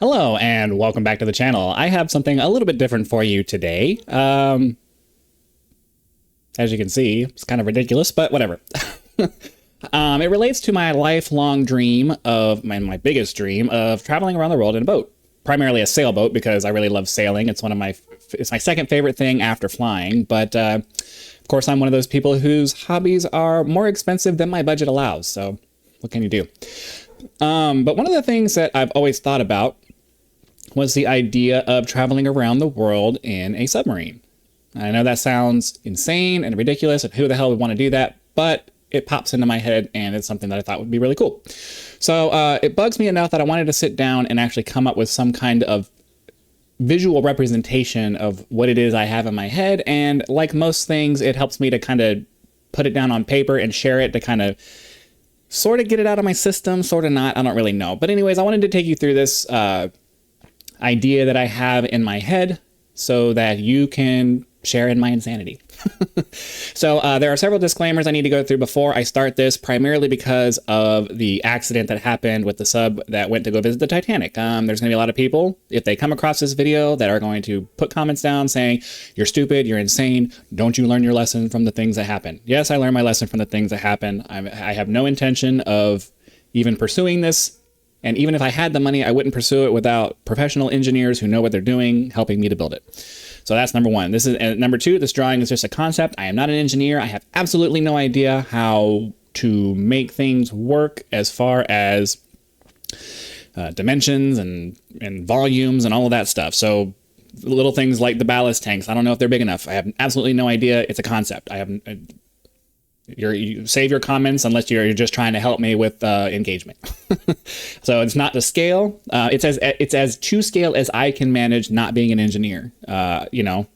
Hello and welcome back to the channel. I have something a little bit different for you today. As you can see, it's kind of ridiculous, but whatever. It relates to my lifelong dream of, my biggest dream of traveling around the world in a boat. Primarily a sailboat because I really love sailing. It's it's my second favorite thing after flying, but of course I'm one of those people whose hobbies are more expensive than my budget allows, so what can you do? But one of the things that I've always thought about was the idea of traveling around the world in a submarine. I know that sounds insane and ridiculous, and who the hell would want to do that, but it pops into my head and it's something that I thought would be really cool. So it bugs me enough that I wanted to sit down and actually come up with some kind of visual representation of what it is I have in my head. And like most things, it helps me to kind of put it down on paper and share it to kind of sort of get it out of my system, sort of not, I don't really know. But anyways, I wanted to take you through this idea that I have in my head so that you can share in my insanity. So there are several disclaimers I need to go through before I start this, primarily because of the accident that happened with the sub that went to go visit the Titanic. There's going to be a lot of people, if they come across this video, that are going to put comments down saying, you're stupid, you're insane, don't you learn your lesson from the things that happen? Yes, I learned my lesson from the things that happen. I have no intention of even pursuing this. And even if I had the money, I wouldn't pursue it without professional engineers who know what they're doing, helping me to build it. So that's number one. Number two, this drawing is just a concept. I am not an engineer. I have absolutely no idea how to make things work as far as dimensions and volumes and all of that stuff. So little things like the ballast tanks, I don't know if they're big enough. I have absolutely no idea. It's a concept. You save your comments unless you're just trying to help me with engagement. So it's not to scale. It's as to scale as I can manage, not being an engineer.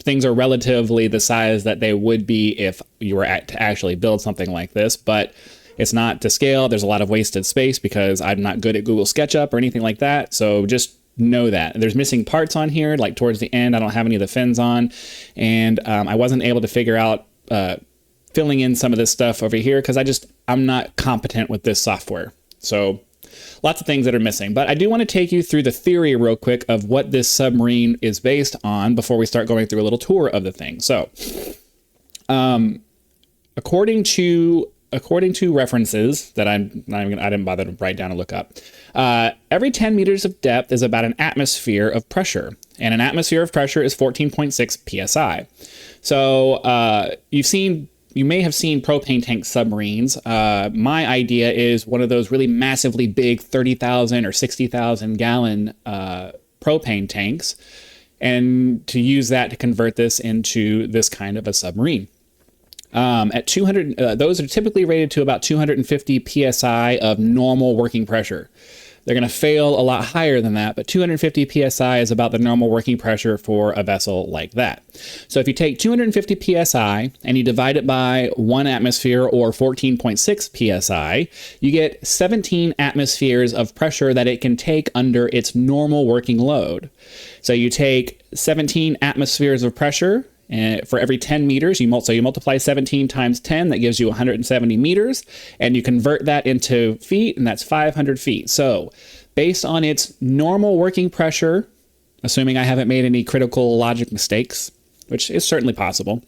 Things are relatively the size that they would be if you were to actually build something like this, but it's not to scale. There's a lot of wasted space because I'm not good at Google SketchUp or anything like that. So just know that. There's missing parts on here, like towards the end, I don't have any of the fins on, and I wasn't able to figure out filling in some of this stuff over here because I'm not competent with this software. So lots of things that are missing, but I do want to take you through the theory real quick of what this submarine is based on before we start going through a little tour of the thing. So according to references that I didn't bother to write down and look up, every 10 meters of depth is about an atmosphere of pressure, and an atmosphere of pressure is 14.6 psi. So you may have seen propane tank submarines. My idea is one of those really massively big 30,000 or 60,000 gallon propane tanks, and to use that to convert this into this kind of a submarine. At 200, those are typically rated to about 250 psi of normal working pressure. They're going to fail a lot higher than that, but 250 psi is about the normal working pressure for a vessel like that. So if you take 250 psi and you divide it by 1 atmosphere or 14.6 psi, you get 17 atmospheres of pressure that it can take under its normal working load. So you take 17 atmospheres of pressure, and for every 10 meters, you multiply 17 times 10, that gives you 170 meters, and you convert that into feet, and that's 500 feet. So based on its normal working pressure, assuming I haven't made any critical logic mistakes, which is certainly possible,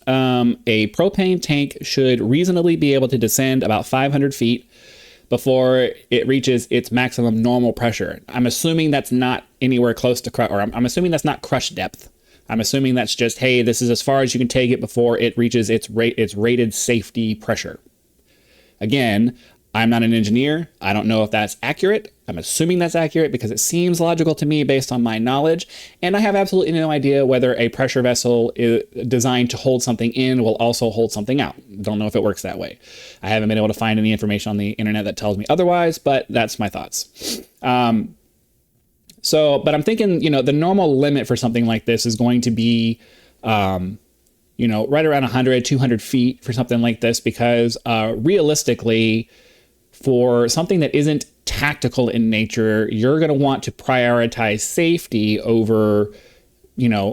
a propane tank should reasonably be able to descend about 500 feet before it reaches its maximum normal pressure. I'm assuming that's not anywhere close to crush, or I'm assuming that's not crush depth. I'm assuming that's just, hey, this is as far as you can take it before it reaches its rated safety pressure. Again, I'm not an engineer. I don't know if that's accurate. I'm assuming that's accurate because it seems logical to me based on my knowledge. And I have absolutely no idea whether a pressure vessel is designed to hold something in will also hold something out. Don't know if it works that way. I haven't been able to find any information on the internet that tells me otherwise, but that's my thoughts. But I'm thinking, the normal limit for something like this is going to be, right around 100, 200 feet for something like this, because realistically, for something that isn't tactical in nature, you're going to want to prioritize safety over,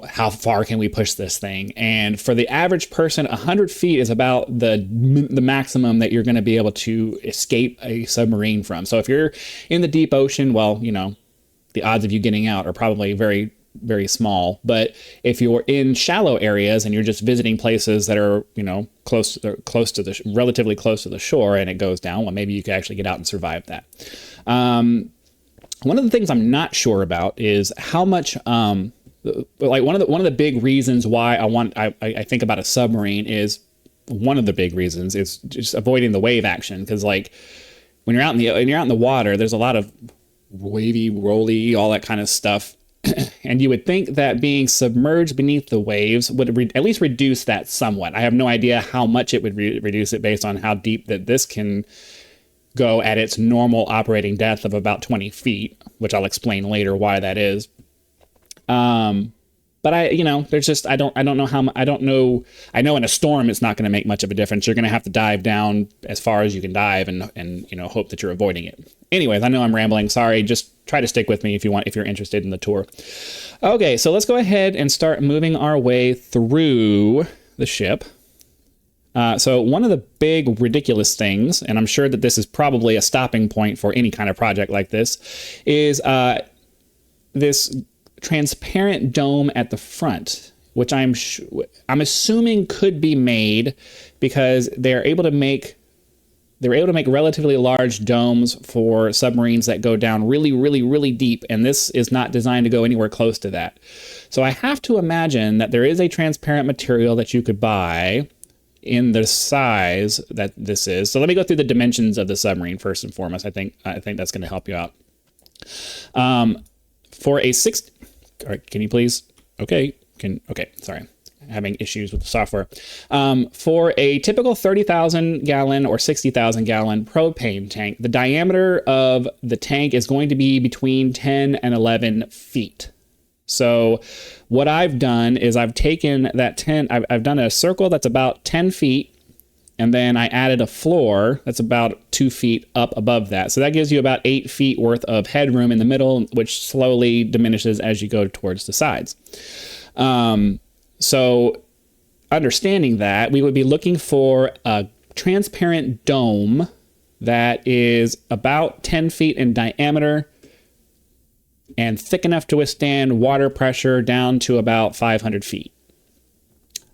how far can we push this thing? And for the average person, 100 feet is about the maximum that you're going to be able to escape a submarine from. So if you're in the deep ocean, well, the odds of you getting out are probably very, very small. But if you're in shallow areas and you're just visiting places that are, you know, relatively close to the shore, and it goes down, well, maybe you could actually get out and survive that. One of the things I'm not sure about is how much, like one of the big reasons why I think about a submarine is, one of the big reasons is just avoiding the wave action. Because like when you're out in the water, there's a lot of wavy, rolly, all that kind of stuff. And you would think that being submerged beneath the waves would at least reduce that somewhat. I have no idea how much it would reduce it based on how deep that this can go at its normal operating depth of about 20 feet, which I'll explain later why that is. But I know in a storm, it's not going to make much of a difference. You're going to have to dive down as far as you can dive and hope that you're avoiding it. Anyways, I know I'm rambling. Sorry. Just try to stick with me if you're interested in the tour. Okay. So let's go ahead and start moving our way through the ship. So one of the big ridiculous things, and I'm sure that this is probably a stopping point for any kind of project like this, is this transparent dome at the front, which I'm assuming could be made because they're able to make relatively large domes for submarines that go down really, really, really deep, and this is not designed to go anywhere close to that. So I have to imagine that there is a transparent material that you could buy in the size that this is. So let me go through the dimensions of the submarine first and foremost. I think that's going to help you out. For a all right, can you please? Okay, sorry. Having issues with the software. For a typical 30,000 gallon or 60,000 gallon propane tank, the diameter of the tank is going to be between 10 and 11 feet. So what I've done is I've taken that I've done a circle that's about 10 feet, and then I added a floor that's about 2 feet up above that. So that gives you about 8 feet worth of headroom in the middle, which slowly diminishes as you go towards the sides. So understanding that, we would be looking for a transparent dome that is about 10 feet in diameter and thick enough to withstand water pressure down to about 500 feet.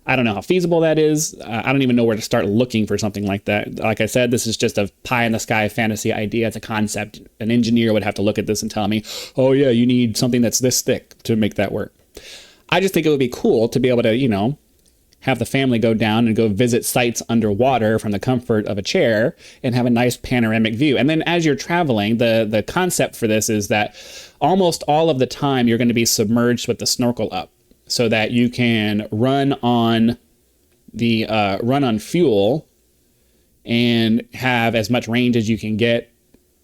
I don't know how feasible that is. I don't even know where to start looking for something like that. Like I said, this is just a pie in the sky fantasy idea. It's a concept. An engineer would have to look at this and tell me, oh yeah, you need something that's this thick to make that work. I just think it would be cool to be able to, have the family go down and go visit sites underwater from the comfort of a chair and have a nice panoramic view. And then as you're traveling, the concept for this is that almost all of the time you're going to be submerged with the snorkel up, so that you can run on fuel and have as much range as you can get,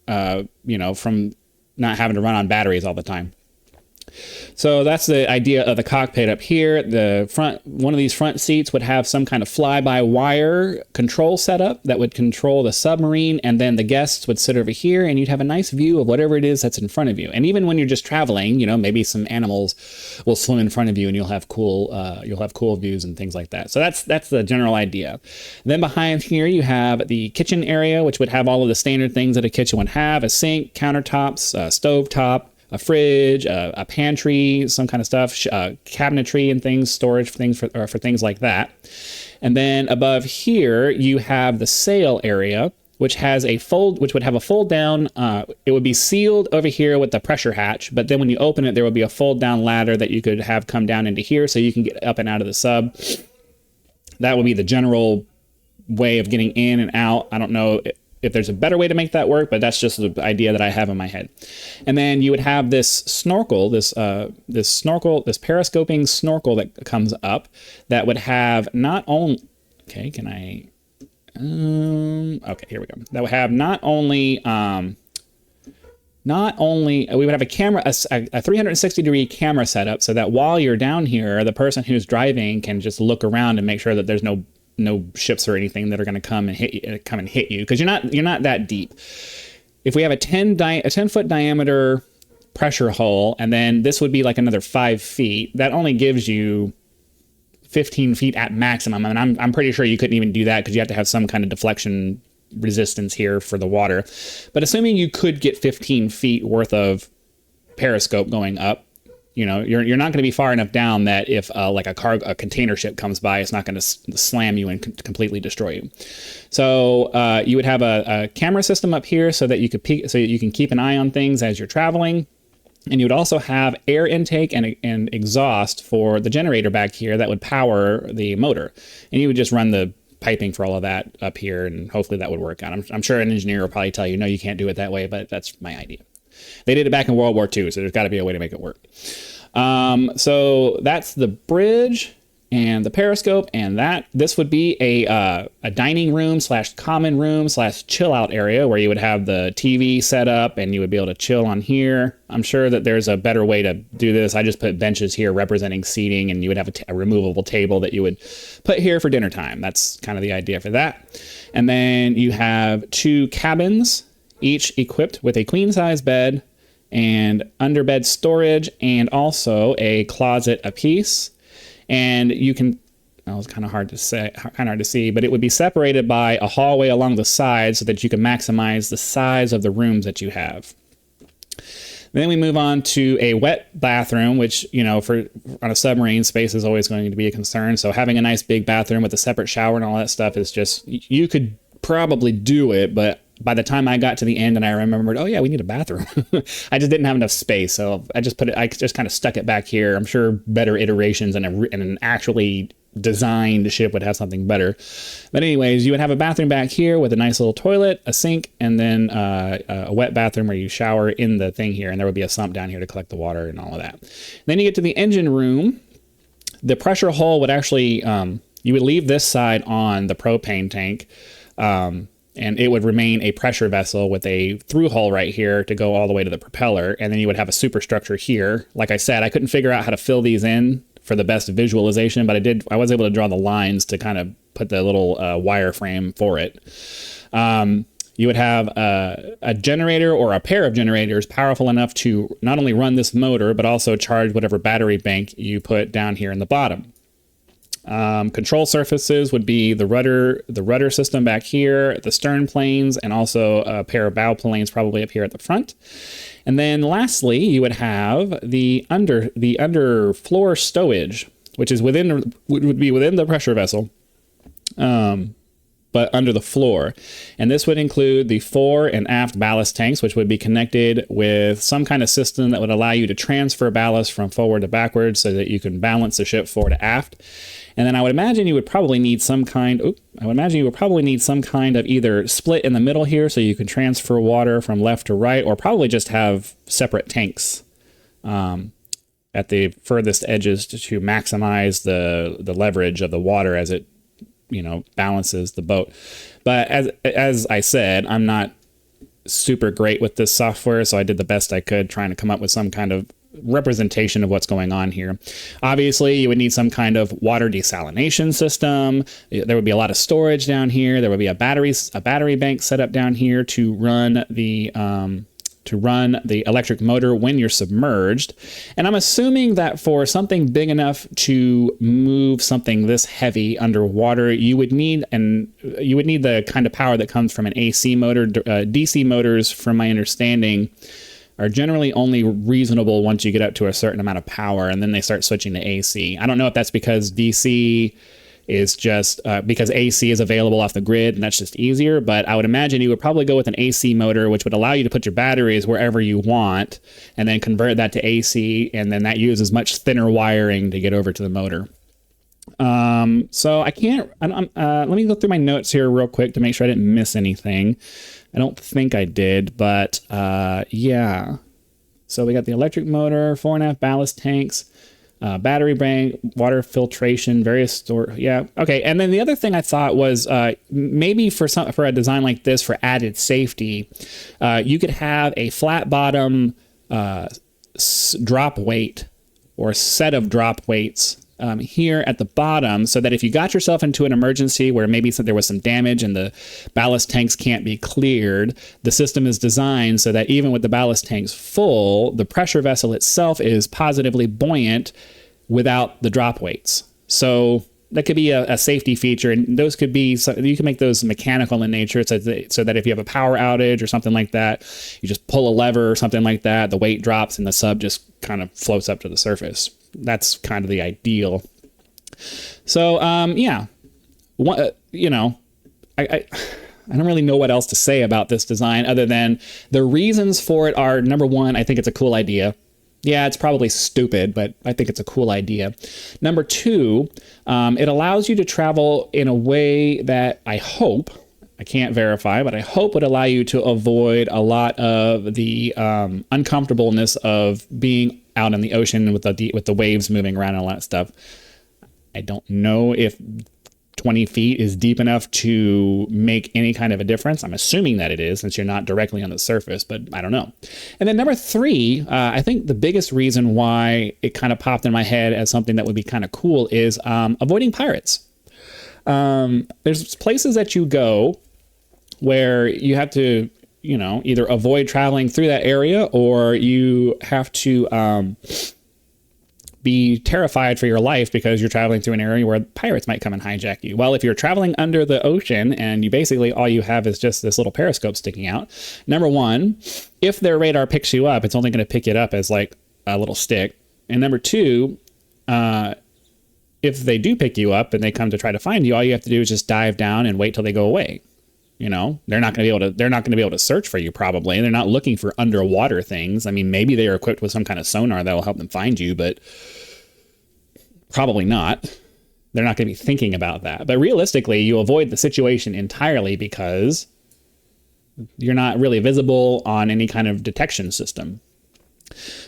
from not having to run on batteries all the time. So that's the idea of the cockpit up here. One of these front seats would have some kind of fly-by-wire control setup that would control the submarine, and then the guests would sit over here, and you'd have a nice view of whatever it is that's in front of you. And even when you're just traveling, maybe some animals will swim in front of you, and you'll have cool views and things like that. So that's the general idea. Then behind here you have the kitchen area, which would have all of the standard things that a kitchen would have: a sink, countertops, a stove top, a fridge, a pantry, some kind of stuff, cabinetry and things, storage for things like that. And then above here, you have the sail area, which would have a fold down. It would be sealed over here with the pressure hatch, but then when you open it, there would be a fold down ladder that you could have come down into here so you can get up and out of the sub. That would be the general way of getting in and out. I don't know if there's a better way to make that work, but that's just the idea that I have in my head. And then you would have this snorkel, this periscoping snorkel that comes up that would have not only, okay, here we go. That would have not only we would have a camera, a 360-degree camera setup, so that while you're down here, the person who's driving can just look around and make sure that there's no ships or anything that are going to come and hit you, because you're not that deep. If we have a 10-foot diameter pressure hull, and then this would be like another 5 feet, that only gives you 15 feet at maximum. And I'm pretty sure you couldn't even do that because you have to have some kind of deflection resistance here for the water. But assuming you could get 15 feet worth of periscope going up. You know, you're not going to be far enough down that if like a container ship comes by, it's not going to slam you and completely destroy you. So you would have a camera system up here so that you could so you can keep an eye on things as you're traveling. And you would also have air intake and exhaust for the generator back here that would power the motor. And you would just run the piping for all of that up here, and hopefully that would work out. I'm sure an engineer will probably tell you, no, you can't do it that way, but that's my idea. They did it back in World War II, so there's got to be a way to make it work. So that's the bridge and the periscope, and this would be a dining room / common room / chill out area where you would have the TV set up and you would be able to chill on here. I'm sure that there's a better way to do this. I just put benches here representing seating, and you would have a removable table that you would put here for dinner time. That's kind of the idea for that. And then you have 2 cabins, each equipped with a queen size bed and underbed storage, and also a closet apiece. And you can, well, it's kind of hard to see, but it would be separated by a hallway along the side so that you can maximize the size of the rooms that you have. Then we move on to a wet bathroom, which, you know, on a submarine, space is always going to be a concern. So having a nice big bathroom with a separate shower and all that stuff is just, you could probably do it, but by the time I got to the end and I remembered, oh yeah, we need a bathroom. I just didn't have enough space. So I just kind of stuck it back here. I'm sure better iterations and an actually designed ship would have something better. But anyways, you would have a bathroom back here with a nice little toilet, a sink, and then a wet bathroom where you shower in the thing here. And there would be a sump down here to collect the water and all of that. Then you get to the engine room. The pressure hull would actually, you would leave this side on the propane tank. And it would remain a pressure vessel with a through hull right here to go all the way to the propeller. And then you would have a superstructure here. Like I said, I couldn't figure out how to fill these in for the best visualization, but I was able to draw the lines to kind of put the little wire frame for it. You would have a generator or a pair of generators powerful enough to not only run this motor, but also charge whatever battery bank you put down here in the bottom. Control surfaces would be the rudder system back here, the stern planes, and also a pair of bow planes probably up here at the front. And then lastly, you would have the underfloor stowage, which is would be within the pressure vessel, but under the floor. And this would include the fore and aft ballast tanks, which would be connected with some kind of system that would allow you to transfer ballast from forward to backwards so that you can balance the ship forward to aft. And then I would imagine you would probably need some kind of either split in the middle here so you can transfer water from left to right, or probably just have separate tanks at the furthest edges to maximize the leverage of the water as it, you know, balances the boat. But as I said, I'm not super great with this software, so I did the best I could trying to come up with some kind of representation of what's going on here. Obviously, you would need some kind of water desalination system. There would be a lot of storage down here. There would be a battery bank set up down here to run the electric motor when you're submerged. And I'm assuming that for something big enough to move something this heavy underwater, you would need the kind of power that comes from an AC motor. DC motors, from my understanding, are generally only reasonable once you get up to a certain amount of power, and then they start switching to AC. I don't know if that's because DC is just because AC is available off the grid and that's just easier, but I would imagine you would probably go with an AC motor, which would allow you to put your batteries wherever you want and then convert that to AC, and then that uses much thinner wiring to get over to the motor. So let me go through my notes here real quick to make sure I didn't miss anything. I don't think I did, but yeah. So we got the electric motor, 4.5 ballast tanks, battery bank, water filtration, various store. Yeah. Okay. And then the other thing I thought was maybe for a design like this for added safety, you could have a flat bottom drop weight or set of drop weights here at the bottom, so that if you got yourself into an emergency where maybe there was some damage and the ballast tanks can't be cleared, the system is designed so that even with the ballast tanks full, the pressure vessel itself is positively buoyant without the drop weights. So that could be a safety feature, and those could be, so you can make those mechanical in nature, so that if you have a power outage or something like that, you just pull a lever or something like that, the weight drops and the sub just kind of floats up to the surface. That's kind of the ideal. So yeah, you know, I don't really know what else to say about this design other than the reasons for it are, number one, I think it's a cool idea. Yeah, it's probably stupid, but I think it's a cool idea. Number two, it allows you to travel in a way that I hope, I can't verify, but I hope would allow you to avoid a lot of the uncomfortableness of being out in the ocean with the waves moving around and all that stuff. I don't know if 20 feet is deep enough to make any kind of a difference. I'm assuming that it is, since you're not directly on the surface, but I don't know. And then number three, I think the biggest reason why it kind of popped in my head as something that would be kind of cool is avoiding pirates. There's places that you go where you have to, you know, either avoid traveling through that area, or you have to be terrified for your life because you're traveling through an area where pirates might come and hijack you. Well, if you're traveling under the ocean and you basically, all you have is just this little periscope sticking out, number one, if their radar picks you up, it's only going to pick it up as like a little stick. And number two, if they do pick you up and they come to try to find you, all you have to do is just dive down and wait till they go away. You know, they're not going to be able to search for you, probably. They're not looking for underwater things. I mean, maybe they are equipped with some kind of sonar that will help them find you, but probably not. They're not going to be thinking about that. But realistically, you avoid the situation entirely because you're not really visible on any kind of detection system.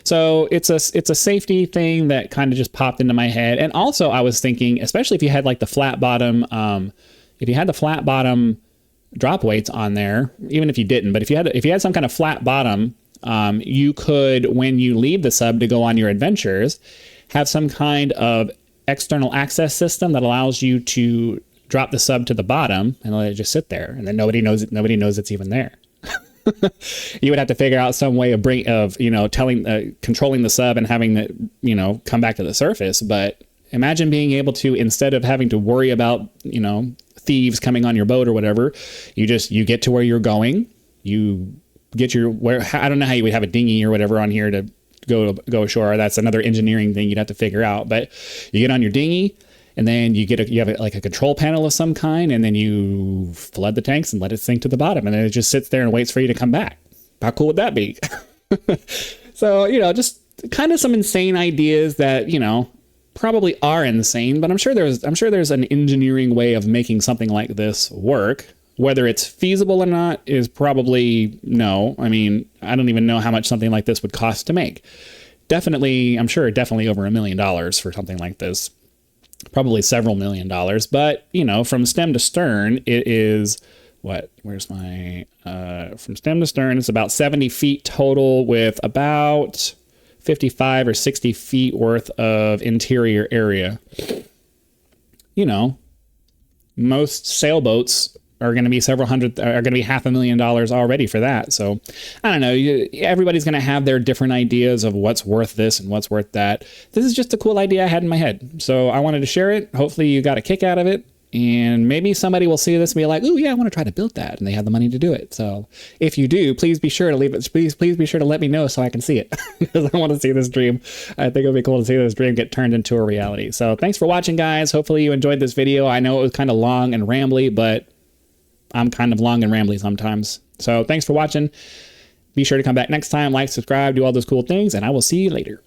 So it's a safety thing that kind of just popped into my head. And also I was thinking, especially if you had like the flat bottom, drop weights on there, even if you didn't, but if you had some kind of flat bottom, you could, when you leave the sub to go on your adventures, have some kind of external access system that allows you to drop the sub to the bottom and let it just sit there, and then nobody knows it's even there. You would have to figure out some way of controlling the sub and having it, you know, come back to the surface. But imagine being able to, instead of having to worry about, you know, thieves coming on your boat or whatever, you get to where you're going. You get I don't know how you would have a dinghy or whatever on here to go ashore. That's another engineering thing you'd have to figure out. But you get on your dinghy, and then you have like a control panel of some kind, and then you flood the tanks and let it sink to the bottom, and then it just sits there and waits for you to come back. How cool would that be? So, you know, just kind of some insane ideas that, you know, probably are insane, but I'm sure there's an engineering way of making something like this work. Whether it's feasible or not is probably no. I mean, I don't even know how much something like this would cost to make. I'm sure definitely over $1 million for something like this. Probably several $1 million, but you know, from stem to stern, it is from stem to stern, it's about 70 feet total with about 55 or 60 feet worth of interior area. You know, most sailboats are going to be are going to be $500,000 already for that. So I don't know. Everybody's going to have their different ideas of what's worth this and what's worth that. This is just a cool idea I had in my head. So I wanted to share it. Hopefully you got a kick out of it. And maybe somebody will see this and be like, "Ooh, yeah, I want to try to build that," and they have the money to do it. So if you do, please be sure to leave it. Please be sure to let me know so I can see it, because I want to see this dream. I think it would be cool to see this dream get turned into a reality. So thanks for watching, guys. Hopefully you enjoyed this video. I know it was kind of long and rambly, but I'm kind of long and rambly sometimes. So thanks for watching. Be sure to come back next time, like, subscribe, do all those cool things, and I will see you later.